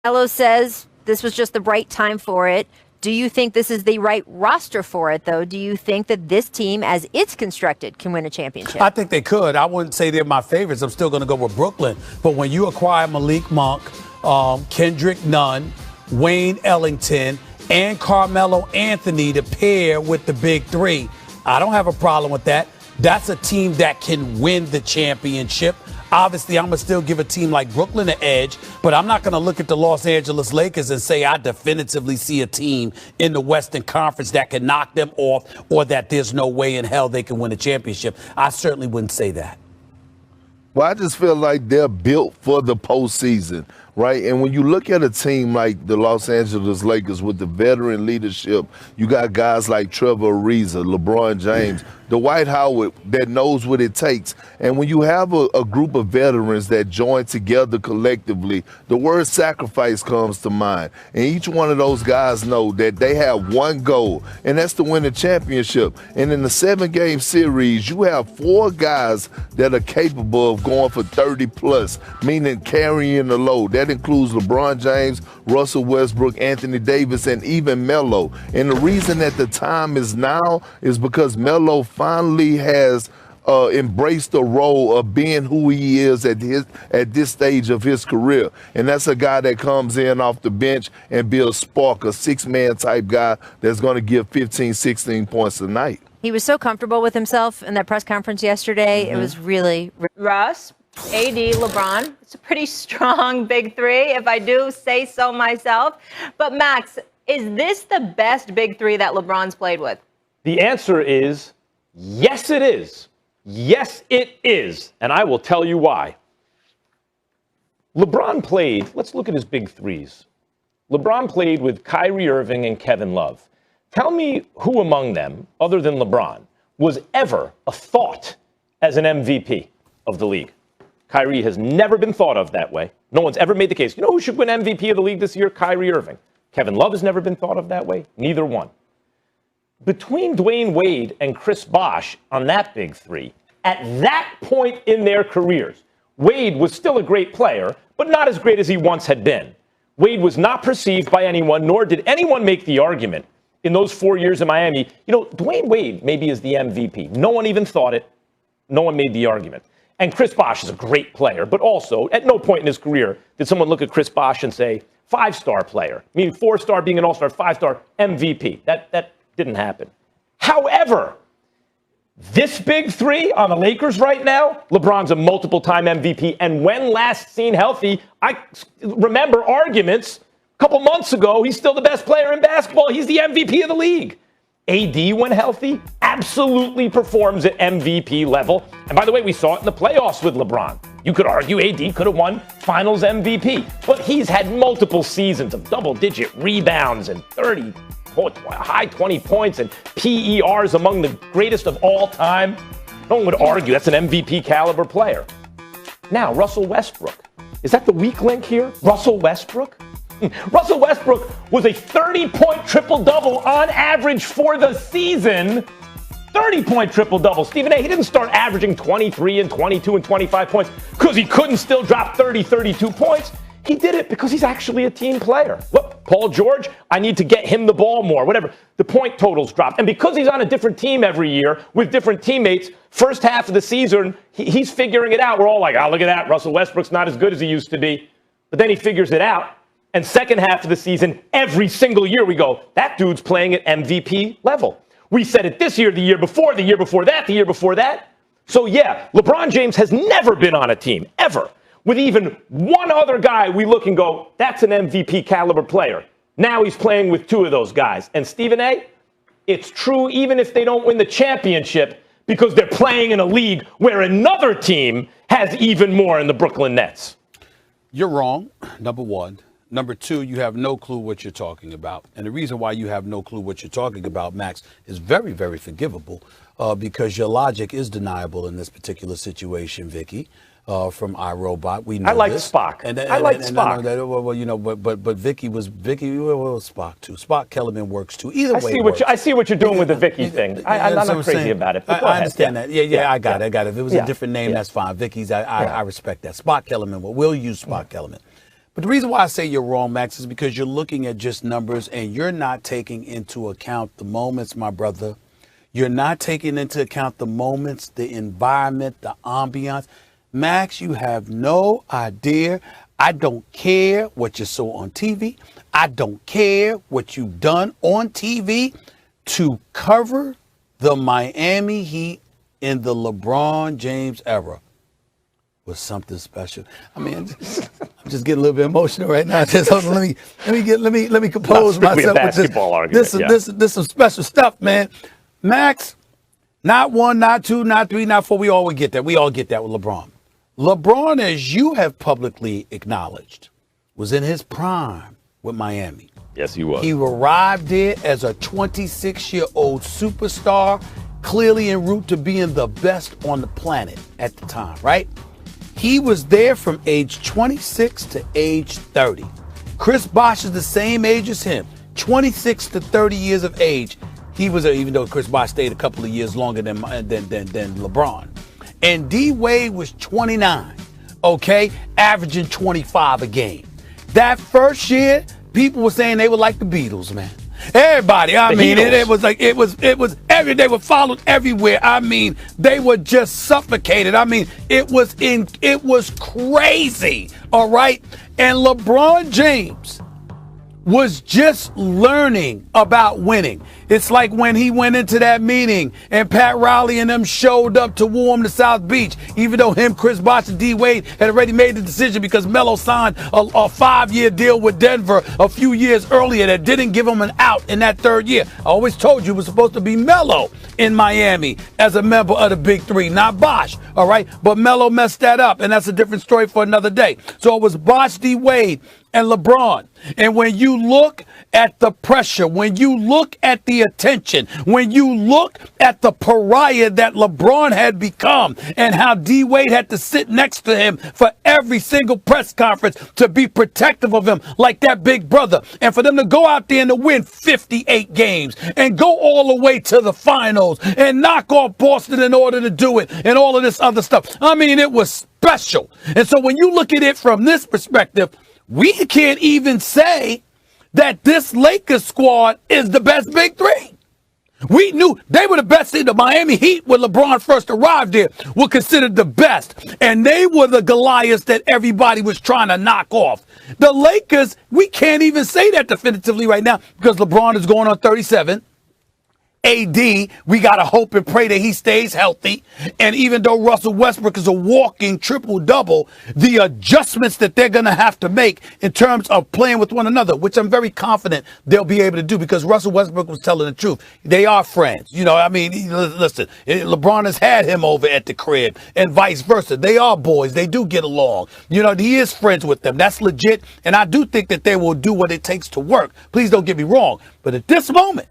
Elo says this was just the right time for it. Do you think this is the right roster for it, though? Do you think that this team, as it's constructed, can win a championship? I think they could. I wouldn't say they're my favorites. I'm still going to go with Brooklyn. But when you acquire Malik Monk, Kendrick Nunn, Wayne Ellington, and Carmelo Anthony to pair with the big three, I don't have a problem with that. That's a team that can win the championship. Obviously, I'm going to still give a team like Brooklyn an edge, but I'm not going to look at the Los Angeles Lakers and say I definitively see a team in the Western Conference that can knock them off or that there's no way in hell they can win a championship. I certainly wouldn't say that. Well, I just feel like they're built for the postseason, right? And when you look at a team like the Los Angeles Lakers with the veteran leadership, you got guys like Trevor Ariza, LeBron James, Dwight Howard that knows what it takes. And when you have a group of veterans that join together collectively, the word sacrifice comes to mind. And each one of those guys know that they have one goal, and that's to win a championship. And in the 7-game series, you have 4 guys that are capable of going for 30 plus, meaning carrying the load. That includes LeBron James, Russell Westbrook, Anthony Davis, and even Melo. And the reason that the time is now is because Melo finally has embraced the role of being who he is at this stage of his career. And that's a guy that comes in off the bench and be a spark, a 6-man type guy that's going to give 15, 16 points a night. He was so comfortable with himself in that press conference yesterday. Mm-hmm. It was really... Russ, AD, LeBron. It's a pretty strong big three, if I do say so myself. But Max, is this the best big three that LeBron's played with? The answer is yes, it is. Yes, it is. And I will tell you why. LeBron played, let's look at his big threes. LeBron played with Kyrie Irving and Kevin Love. Tell me who among them, other than LeBron, was ever a thought as an MVP of the league. Kyrie has never been thought of that way. No one's ever made the case. You know who should win MVP of the league this year? Kyrie Irving. Kevin Love has never been thought of that way. Neither one. Between Dwayne Wade and Chris Bosh on that big three, at that point in their careers, Wade was still a great player, but not as great as he once had been. Wade was not perceived by anyone, nor did anyone make the argument in those 4 years in Miami. You know, Dwayne Wade maybe is the MVP. No one even thought it. No one made the argument. And Chris Bosh is a great player, but also at no point in his career did someone look at Chris Bosh and say, 5-star player, meaning 4-star being an all-star, 5-star MVP. That didn't happen. However, this big three on the Lakers right now, LeBron's a multiple-time MVP, and when last seen healthy, I remember arguments a couple months ago, he's still the best player in basketball. He's the MVP of the league. AD, when healthy, absolutely performs at MVP level. And by the way, we saw it in the playoffs with LeBron. You could argue AD could have won Finals MVP, but he's had multiple seasons of double-digit rebounds and 30 high 20 points and PERs among the greatest of all time. No one would argue that's an MVP caliber player. Now, Russell Westbrook. Is that the weak link here? Russell Westbrook? Russell Westbrook was a 30-point triple-double on average for the season. 30-point triple-double. Stephen A., he didn't start averaging 23 and 22 and 25 points because he couldn't still drop 30, 32 points. He did it because he's actually a team player. Look, Paul George, I need to get him the ball more, whatever. The point totals dropped. And because he's on a different team every year with different teammates, first half of the season, he's figuring it out. We're all like, oh, look at that. Russell Westbrook's not as good as he used to be. But then he figures it out. And second half of the season, every single year we go, that dude's playing at MVP level. We said it this year, the year before, the year before that, the year before that. So yeah, LeBron James has never been on a team, ever, with even one other guy we look and go, that's an MVP caliber player. Now he's playing with 2 of those guys. And Stephen A., it's true even if they don't win the championship because they're playing in a league where another team has even more in the Brooklyn Nets. You're wrong, number one. Number 2, you have no clue what you're talking about. And the reason why you have no clue what you're talking about, Max, is very, very forgivable because your logic is deniable in this particular situation, Vicky. From iRobot, we know I like this. Spock. I like Spock. Well, you know, but Vicky was Spock too. Spock Kellerman works too. Either way, I see what you're doing with the Vicky thing. I'm not crazy about it. I understand that. Yeah, I got it. If it was a different name, that's fine. Vicky's, I respect that. Spock Kellerman. We'll use Spock Kellerman. But the reason why I say you're wrong, Max, is because you're looking at just numbers and you're not taking into account the moments, my brother. You're not taking into account the moments, the environment, the ambiance. Max, you have no idea. I don't care what you saw on TV. I don't care what you've done on TV to cover the Miami Heat in the LeBron James era was something special. I mean, I'm just getting a little bit emotional right now. Just hold on, let me compose myself with this. This is some special stuff, man. Max, not 1, not 2, not 3, not 4. We all would get that. We all get that with LeBron. LeBron, as you have publicly acknowledged, was in his prime with Miami. Yes, he was. He arrived there as a 26-year-old superstar, clearly en route to being the best on the planet at the time, right? He was there from age 26 to age 30. Chris Bosh is the same age as him, 26 to 30 years of age. He was, even though Chris Bosh stayed a couple of years longer than LeBron. And D Wade was 29, okay, averaging 25 a game. That first year, people were saying they were like the Beatles, man. Everybody, I mean, it was every day were followed everywhere. I mean, they were just suffocated. I mean, it was crazy, all right? And LeBron James was just learning about winning. It's like when he went into that meeting and Pat Riley and them showed up to woo him to South Beach, even though him, Chris Bosh, and D Wade had already made the decision because Melo signed a 5-year deal with Denver a few years earlier that didn't give him an out in that third year. I always told you it was supposed to be Melo in Miami as a member of the Big Three, not Bosh, all right? But Melo messed that up, and that's a different story for another day. So it was Bosh, D Wade, and LeBron. And when you look at the pressure, when you look at the attention, when you look at the pariah that LeBron had become and how D Wade had to sit next to him for every single press conference to be protective of him like that big brother, and for them to go out there and to win 58 games and go all the way to the finals and knock off Boston in order to do it and all of this other stuff. I mean, it was special. And so when you look at it from this perspective, we can't even say that this Lakers squad is the best Big Three. We knew they were the best in the Miami Heat when LeBron first arrived there, were considered the best. And they were the Goliaths that everybody was trying to knock off. The Lakers, we can't even say that definitively right now because LeBron is going on 37. AD, we got to hope and pray that he stays healthy. And even though Russell Westbrook is a walking triple-double, the adjustments that they're going to have to make in terms of playing with one another, which I'm very confident they'll be able to do because Russell Westbrook was telling the truth. They are friends. You know, I mean, listen, LeBron has had him over at the crib and vice versa. They are boys. They do get along. You know, he is friends with them. That's legit. And I do think that they will do what it takes to work. Please don't get me wrong. But at this moment,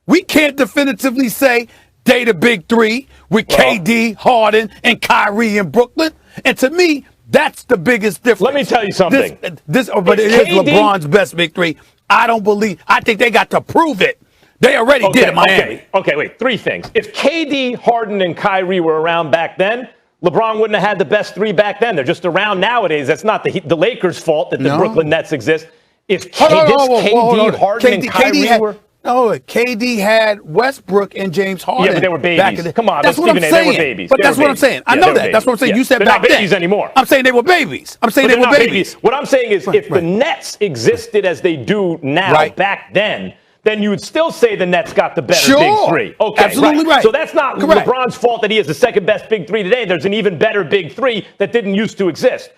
we can't definitively say they the Big Three with KD, Harden, and Kyrie in Brooklyn. And to me, that's the biggest difference. Let me tell you something. But it is LeBron's best Big Three. I think they got to prove it. They already did in Miami. Okay, wait. 3 things. If KD, Harden, and Kyrie were around back then, LeBron wouldn't have had the best 3 back then. They're just around nowadays. That's not the Lakers' fault that the Brooklyn Nets exist. If KD, Harden, and Kyrie were... No, KD had Westbrook and James Harden. Yeah, but they were babies. Come on, that's what I'm saying. They were babies. But that's what I'm saying. I know that. That's what I'm saying. You said back then. They're not babies anymore. I'm saying they were babies. I'm saying they were babies. What I'm saying is if the Nets existed as they do now back then you would still say the Nets got the better Big Three. Okay, absolutely right. So that's not LeBron's fault that he has the second best Big Three today. There's an even better Big Three that didn't used to exist.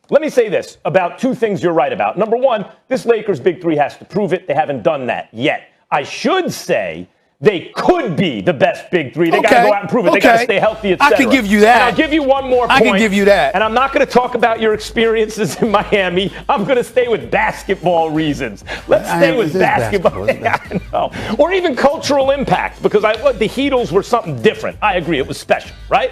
Let me say this about 2 things you're right about. Number 1, this Lakers Big Three has to prove it. They haven't done that yet. I should say they could be the best Big Three. They got to go out and prove it. They got to stay healthy, etc. I can give you that. And I'll give you one more point. I can give you that. And I'm not going to talk about your experiences in Miami. I'm going to stay with basketball reasons. Let's stay with basketball. Yeah, I know. Or even cultural impact, because the Heatles were something different. I agree. It was special, right?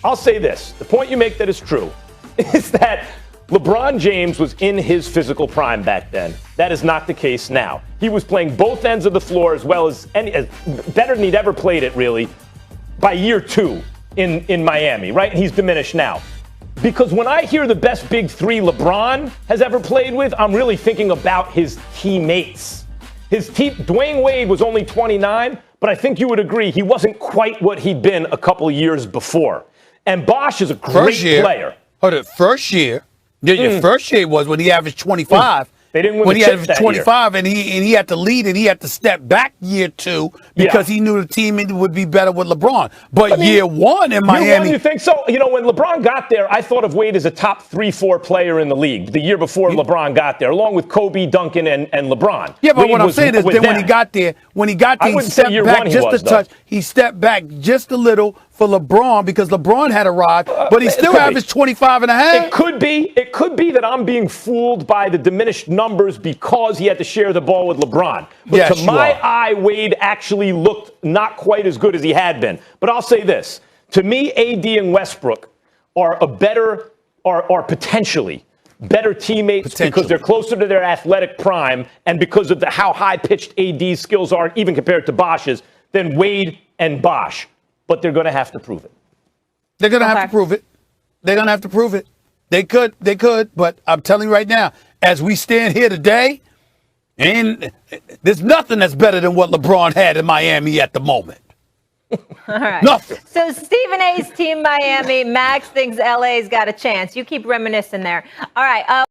I'll say this. The point you make that is true is that LeBron James was in his physical prime back then. That is not the case now. He was playing both ends of the floor as well as better than he'd ever played it, really, by year 2 in Miami, right? And he's diminished now. Because when I hear the best big three LeBron has ever played with, I'm really thinking about his teammates. Dwayne Wade was only 29, but I think you would agree he wasn't quite what he'd been a couple of years before. And Bosh is a great player. First year was when he averaged 25. They didn't win when the he chip averaged that 25 year. and he had to lead and he had to step back year 2 because he knew the team would be better with LeBron. But year 1 in Miami. Year 1, you think so? You know, when LeBron got there, I thought of Wade as a top 3-4 player in the league the year before LeBron got there, along with Kobe, Duncan, and LeBron. Yeah, but Wade what I'm saying is that when he got there, he stepped back just a touch. He stepped back just a little for LeBron because LeBron had arrived, but he still averaged 25 and a half. It could be that I'm being fooled by the diminished numbers because he had to share the ball with LeBron. But yes, to my eye, Wade actually looked not quite as good as he had been. But I'll say this. To me, AD and Westbrook are potentially better teammates because they're closer to their athletic prime and because of how high-pitched AD's skills are, even compared to Bosh's, than Wade and Bosh. But they're going to have to prove it. They're going to have to prove it. They're going to have to prove it. They could, but I'm telling you right now, as we stand here today, and there's nothing that's better than what LeBron had in Miami at the moment. All right. Nothing. So Stephen A's team Miami, Max thinks LA's got a chance. You keep reminiscing there. All right.